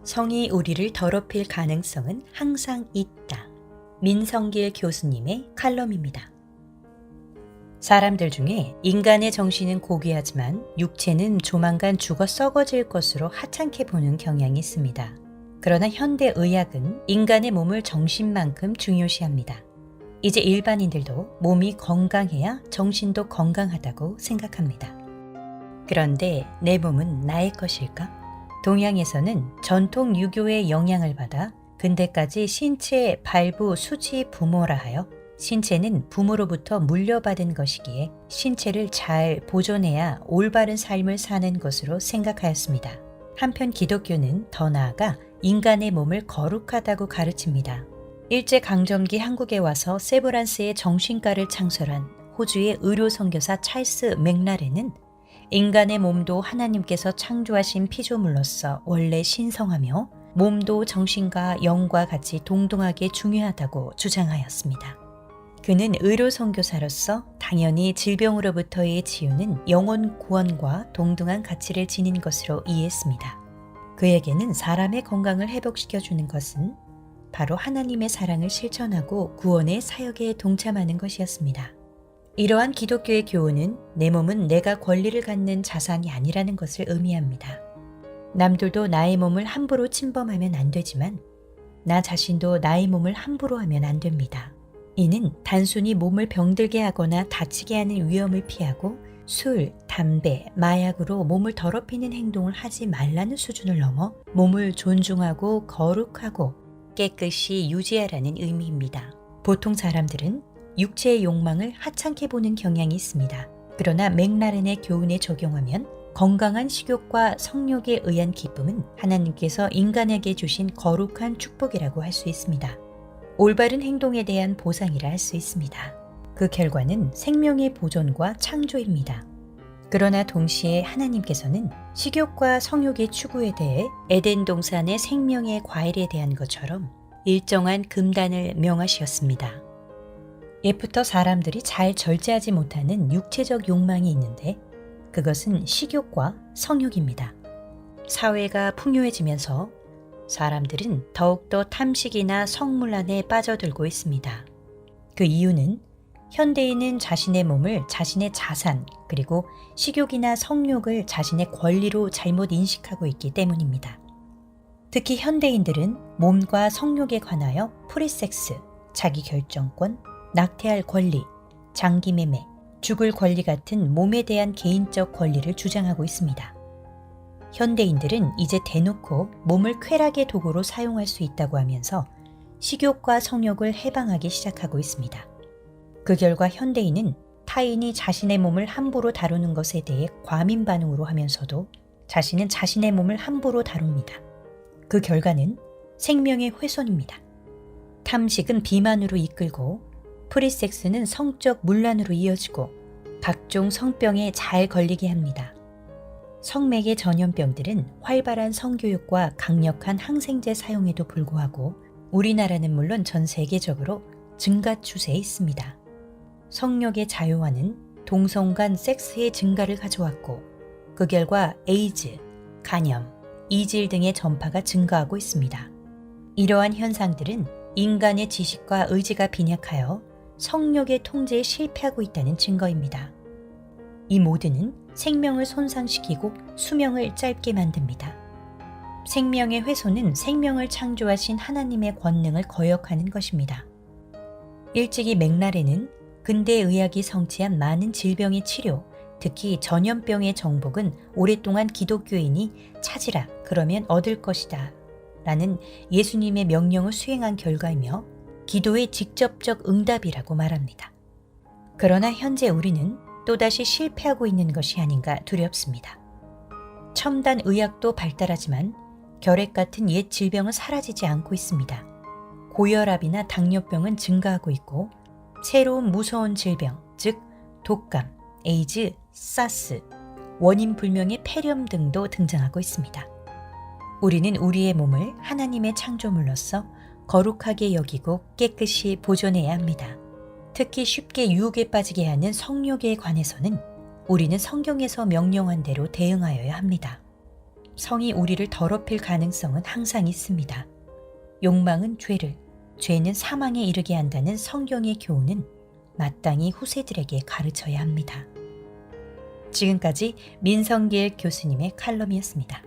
성이 우리를 더럽힐 가능성은 항상 있다. 민성길 교수님의 칼럼입니다. 사람들 중에 인간의 정신은 고귀하지만 육체는 조만간 죽어 썩어질 것으로 하찮게 보는 경향이 있습니다. 그러나 현대의학은 인간의 몸을 정신만큼 중요시합니다. 이제 일반인들도 몸이 건강해야 정신도 건강하다고 생각합니다. 그런데 내 몸은 나의 것일까? 동양에서는 전통 유교의 영향을 받아 근대까지 신체 발부 수지 부모라 하여 신체는 부모로부터 물려받은 것이기에 신체를 잘 보존해야 올바른 삶을 사는 것으로 생각하였습니다. 한편 기독교는 더 나아가 인간의 몸을 거룩하다고 가르칩니다. 일제강점기 한국에 와서 세브란스의 정신과를 창설한 호주의 의료 선교사 찰스 맥라렌은 인간의 몸도 하나님께서 창조하신 피조물로서 원래 신성하며 몸도 정신과 영과 같이 동등하게 중요하다고 주장하였습니다. 그는 의료 선교사로서 당연히 질병으로부터의 치유는 영혼 구원과 동등한 가치를 지닌 것으로 이해했습니다. 그에게는 사람의 건강을 회복시켜주는 것은 바로 하나님의 사랑을 실천하고 구원의 사역에 동참하는 것이었습니다. 이러한 기독교의 교훈은 내 몸은 내가 권리를 갖는 자산이 아니라는 것을 의미합니다. 남들도 나의 몸을 함부로 침범하면 안 되지만 나 자신도 나의 몸을 함부로 하면 안 됩니다. 이는 단순히 몸을 병들게 하거나 다치게 하는 위험을 피하고 술, 담배, 마약으로 몸을 더럽히는 행동을 하지 말라는 수준을 넘어 몸을 존중하고 거룩하고 깨끗이 유지하라는 의미입니다. 보통 사람들은 육체의 욕망을 하찮게 보는 경향이 있습니다. 그러나 맥라렌의 교훈에 적용하면 건강한 식욕과 성욕에 의한 기쁨은 하나님께서 인간에게 주신 거룩한 축복이라고 할 수 있습니다. 올바른 행동에 대한 보상이라 할 수 있습니다. 그 결과는 생명의 보존과 창조입니다. 그러나 동시에 하나님께서는 식욕과 성욕의 추구에 대해 에덴 동산의 생명의 과일에 대한 것처럼 일정한 금단을 명하셨습니다. 옛부터 사람들이 잘 절제하지 못하는 육체적 욕망이 있는데 그것은 식욕과 성욕입니다. 사회가 풍요해지면서 사람들은 더욱더 탐식이나 성물란에 빠져들고 있습니다. 그 이유는 현대인은 자신의 몸을 자신의 자산 그리고 식욕이나 성욕을 자신의 권리로 잘못 인식하고 있기 때문입니다. 특히 현대인들은 몸과 성욕에 관하여 프리섹스, 자기결정권, 낙태할 권리, 장기매매, 죽을 권리 같은 몸에 대한 개인적 권리를 주장하고 있습니다. 현대인들은 이제 대놓고 몸을 쾌락의 도구로 사용할 수 있다고 하면서 식욕과 성욕을 해방하기 시작하고 있습니다. 그 결과 현대인은 타인이 자신의 몸을 함부로 다루는 것에 대해 과민 반응으로 하면서도 자신은 자신의 몸을 함부로 다룹니다. 그 결과는 생명의 훼손입니다. 탐식은 비만으로 이끌고 프리섹스는 성적 문란으로 이어지고 각종 성병에 잘 걸리게 합니다. 성매개 전염병들은 활발한 성교육과 강력한 항생제 사용에도 불구하고 우리나라는 물론 전 세계적으로 증가 추세에 있습니다. 성욕의 자유화는 동성 간 섹스의 증가를 가져왔고 그 결과 에이즈, 간염, 이질 등의 전파가 증가하고 있습니다. 이러한 현상들은 인간의 지식과 의지가 빈약하여 성욕의 통제에 실패하고 있다는 증거입니다. 이 모두는 생명을 손상시키고 수명을 짧게 만듭니다. 생명의 훼손은 생명을 창조하신 하나님의 권능을 거역하는 것입니다. 일찍이 맥라렌은 근대 의학이 성취한 많은 질병의 치료, 특히 전염병의 정복은 오랫동안 기독교인이 찾으라 그러면 얻을 것이다 라는 예수님의 명령을 수행한 결과이며 기도의 직접적 응답이라고 말합니다. 그러나 현재 우리는 또다시 실패하고 있는 것이 아닌가 두렵습니다. 첨단 의학도 발달하지만 결핵 같은 옛 질병은 사라지지 않고 있습니다. 고혈압이나 당뇨병은 증가하고 있고 새로운 무서운 질병, 즉 독감, 에이즈, 사스, 원인 불명의 폐렴 등도 등장하고 있습니다. 우리는 우리의 몸을 하나님의 창조물로서 거룩하게 여기고 깨끗이 보존해야 합니다. 특히 쉽게 유혹에 빠지게 하는 성욕에 관해서는 우리는 성경에서 명령한 대로 대응하여야 합니다. 성이 우리를 더럽힐 가능성은 항상 있습니다. 욕망은 죄를, 죄는 사망에 이르게 한다는 성경의 교훈은 마땅히 후세들에게 가르쳐야 합니다. 지금까지 민성길 교수님의 칼럼이었습니다.